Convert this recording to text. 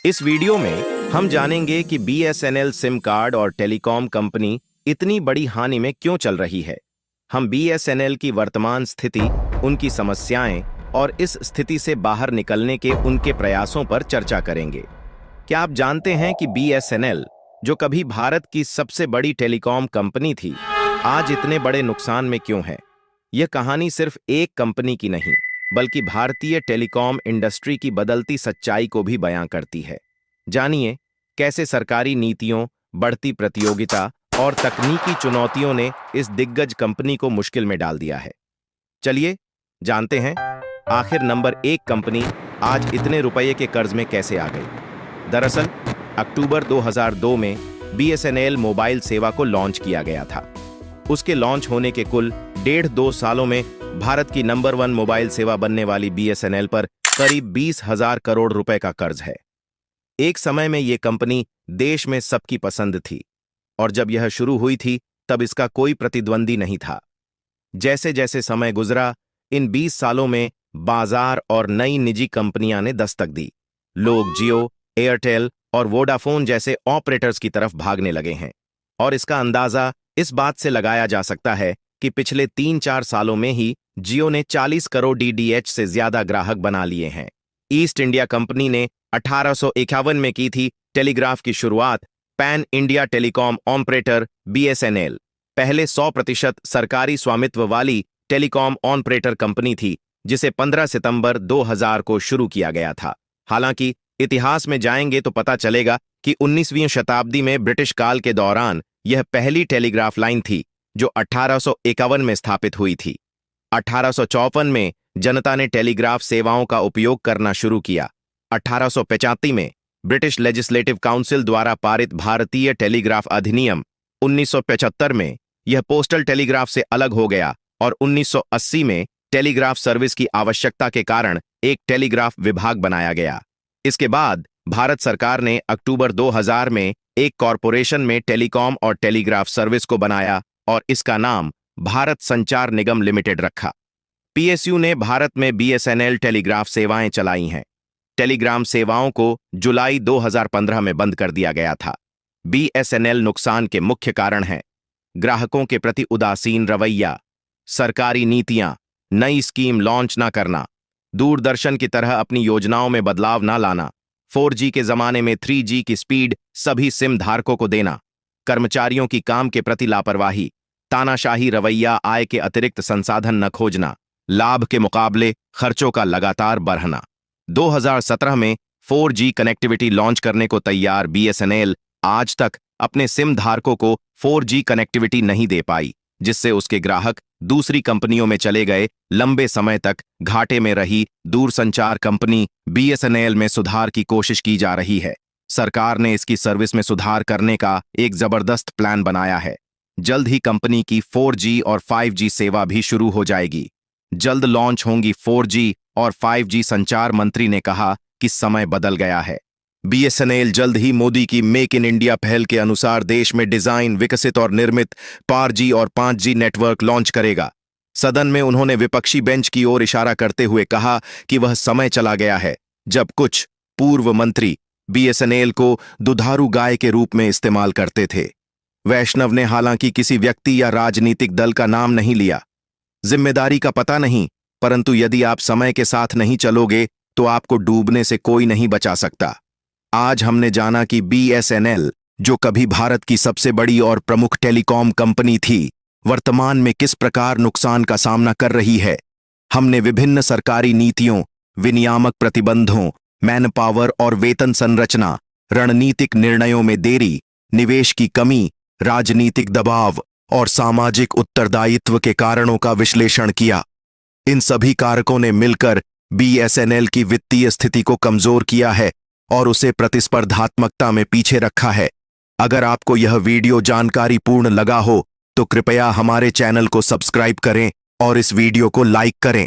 इस वीडियो में हम जानेंगे कि बीएसएनएल सिम कार्ड और टेलीकॉम कंपनी इतनी बड़ी हानि में क्यों चल रही है। हम बीएसएनएल की वर्तमान स्थिति, उनकी समस्याएं और इस स्थिति से बाहर निकलने के उनके प्रयासों पर चर्चा करेंगे। क्या आप जानते हैं कि बीएसएनएल, जो कभी भारत की सबसे बड़ी टेलीकॉम कंपनी थी, आज इतने बड़े नुकसान में क्यों है? यह कहानी सिर्फ एक कंपनी की नहीं, बल्कि भारतीय टेलीकॉम इंडस्ट्री की बदलती सच्चाई को भी बयां करती है। जानिए कैसे सरकारी नीतियों, बढ़ती प्रतियोगिता और तकनीकी चुनौतियों ने इस दिग्गज कंपनी को मुश्किल में डाल दिया है। चलिए जानते हैं, आखिर नंबर 1 कंपनी आज इतने रुपये के कर्ज में कैसे आ गई। दरअसल अक्टूबर 2002 में बीएसएनएल मोबाइल सेवा को लॉन्च किया गया था। उसके लॉन्च होने के कुल 1.5-2 सालों में भारत की नंबर 1 मोबाइल सेवा बनने वाली बीएसएनएल पर करीब 20,000 करोड़ रुपए का कर्ज है। एक समय में यह कंपनी देश में सबकी पसंद थी और जब यह शुरू हुई थी तब इसका कोई प्रतिद्वंदी नहीं था। जैसे जैसे समय गुजरा, इन 20 सालों में बाजार और नई निजी कंपनियां ने दस्तक दी। लोग जियो, एयरटेल और वोडाफोन जैसे ऑपरेटर्स की तरफ भागने लगे हैं और इसका अंदाजा इस बात से लगाया जा सकता है कि पिछले 3-4 सालों में ही जियो ने 40 करोड़ डीडीएच से ज्यादा ग्राहक बना लिए हैं। ईस्ट इंडिया कंपनी ने 1851 में की थी टेलीग्राफ की शुरुआत। Pan India telecom operator BSNL पहले 100% सरकारी स्वामित्व वाली टेलीकॉम ऑपरेटर कंपनी थी, जिसे 15 सितंबर 2000 को शुरू किया गया था। हालांकि इतिहास में जाएंगे तो पता चलेगा कि 19वीं शताब्दी में ब्रिटिश काल के दौरान यह पहली टेलीग्राफ लाइन थी जो 1851 में स्थापित हुई थी। 1854 में जनता ने टेलीग्राफ सेवाओं का उपयोग करना शुरू किया। 1885 में ब्रिटिश लेजिस्लेटिव काउंसिल द्वारा पारित भारतीय टेलीग्राफ अधिनियम 1975 में यह पोस्टल टेलीग्राफ से अलग हो गया और 1980 में टेलीग्राफ सर्विस की आवश्यकता के कारण एक टेलीग्राफ विभाग बनाया गया। इसके बाद भारत सरकार ने अक्टूबर 2000 में एक कॉरपोरेशन में टेलीकॉम और टेलीग्राफ सर्विस को बनाया और इसका नाम भारत संचार निगम लिमिटेड रखा। पीएसयू ने भारत में बीएसएनएल टेलीग्राफ सेवाएं चलाई हैं। टेलीग्राम सेवाओं को जुलाई 2015 में बंद कर दिया गया था। बीएसएनएल नुकसान के मुख्य कारण हैं ग्राहकों के प्रति उदासीन रवैया, सरकारी नीतियां, नई स्कीम लॉन्च न करना, दूरदर्शन की तरह अपनी योजनाओं में बदलाव न लाना, 4G के जमाने में 3G की स्पीड सभी सिम धारकों को देना, कर्मचारियों की काम के प्रति लापरवाही, तानाशाही रवैया, आय के अतिरिक्त संसाधन न खोजना, लाभ के मुकाबले खर्चों का लगातार बढ़ना। 2017 में 4G कनेक्टिविटी लॉन्च करने को तैयार बीएसएनएल आज तक अपने सिम धारकों को 4G कनेक्टिविटी नहीं दे पाई, जिससे उसके ग्राहक दूसरी कंपनियों में चले गए। लंबे समय तक घाटे में रही दूरसंचार कंपनी बीएसएनएल में सुधार की कोशिश की जा रही है। सरकार ने इसकी सर्विस में सुधार करने का एक जबरदस्त प्लान बनाया है। जल्द ही कंपनी की 4G और 5G सेवा भी शुरू हो जाएगी। जल्द लॉन्च होंगी 4G और 5G। संचार मंत्री ने कहा कि समय बदल गया है। बीएसएनएल जल्द ही मोदी की मेक इन इंडिया पहल के अनुसार देश में डिजाइन, विकसित और निर्मित 4G और 5G नेटवर्क लॉन्च करेगा। सदन में उन्होंने विपक्षी बेंच की ओर इशारा करते हुए कहा कि वह समय चला गया है जब कुछ पूर्व मंत्री बीएसएनएल को दुधारू गाय के रूप में इस्तेमाल करते थे। वैष्णव ने हालांकि किसी व्यक्ति या राजनीतिक दल का नाम नहीं लिया। जिम्मेदारी का पता नहीं, परंतु यदि आप समय के साथ नहीं चलोगे तो आपको डूबने से कोई नहीं बचा सकता। आज हमने जाना कि बीएसएनएल, जो कभी भारत की सबसे बड़ी और प्रमुख टेलीकॉम कंपनी थी, वर्तमान में किस प्रकार नुकसान का सामना कर रही है। हमने विभिन्न सरकारी नीतियों, विनियामक प्रतिबंधों, मैन पावर और वेतन संरचना, रणनीतिक निर्णयों में देरी, निवेश की कमी, राजनीतिक दबाव और सामाजिक उत्तरदायित्व के कारणों का विश्लेषण किया। इन सभी कारकों ने मिलकर बीएसएनएल की वित्तीय स्थिति को कमजोर किया है और उसे प्रतिस्पर्धात्मकता में पीछे रखा है। अगर आपको यह वीडियो जानकारीपूर्ण लगा हो तो कृपया हमारे चैनल को सब्सक्राइब करें और इस वीडियो को लाइक करें।